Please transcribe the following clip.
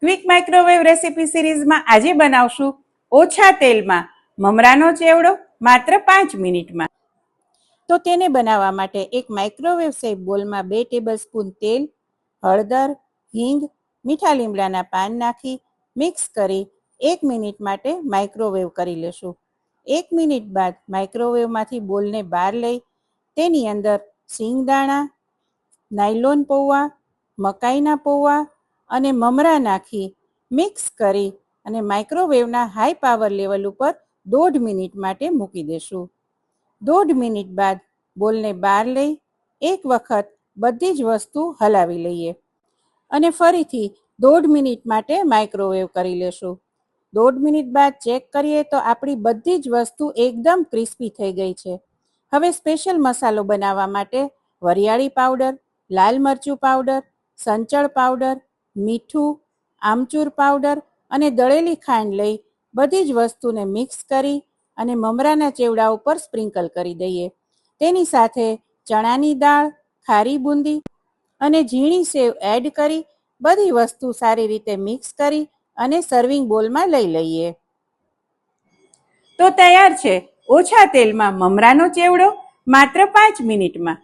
Quick microwave recipe સિરીઝમાં આજે બનાવશું ઓછા તેલમાં મમરાનો ચેવડો માત્ર 5 મિનિટમાં. તો તેને બનાવવા માટે એક માઇક્રોવેવ સેફ બોલમાં 2 ટેબલસ્પૂન તેલ, હળદર, હિંગ, મીઠા લીમડાના પાન નાખી મિક્સ કરી 1 મિનિટ માટે માઇક્રોવેવ કરી લેશું. 1 મિનિટ બાદ માઇક્રોવેવમાંથી બોલને બહાર લઈ તેની અંદર સિંગદાણા, નાયલોન પૌવા, મકાઈના પૌવા અને મમરા નાખી મિક્સ કરી અને માઇક્રોવેવના હાઈ પાવર લેવલ ઉપર 1.5 મિનિટ માટે મૂકી દેશું. 1.5 મિનિટ બાદ બોલને બહાર લઈ એક વખત બધી જ વસ્તુ હલાવી લઈએ અને ફરીથી 1.5 મિનિટ માટે માઇક્રોવેવ કરી લેશું. 1.5 મિનિટ બાદ ચેક કરીએ તો આપણી બધી જ વસ્તુ એકદમ ક્રિસ્પી થઈ ગઈ છે. હવે સ્પેશિયલ મસાલો બનાવવા માટે વરિયાળી પાવડર, લાલ મરચું પાવડર, સંચળ પાવડર, મીઠું, આમચૂર પાવડર અને દળેલી ખાંડ લઈ બધી જ વસ્તુને મિક્સ કરી અને મમરાના ચેવડા ઉપર સ્પ્રિંકલ કરી દઈએ. તેની સાથે ચણાની દાળ, ખારી બુંદી અને ઝીણી સેવ એડ કરી બધી વસ્તુ સારી રીતે મિક્સ કરી અને સર્વિંગ બોલમાં લઈ લઈએ. તો તૈયાર છે ઓછા તેલમાં મમરાનો ચેવડો માત્ર 5 મિનિટમાં.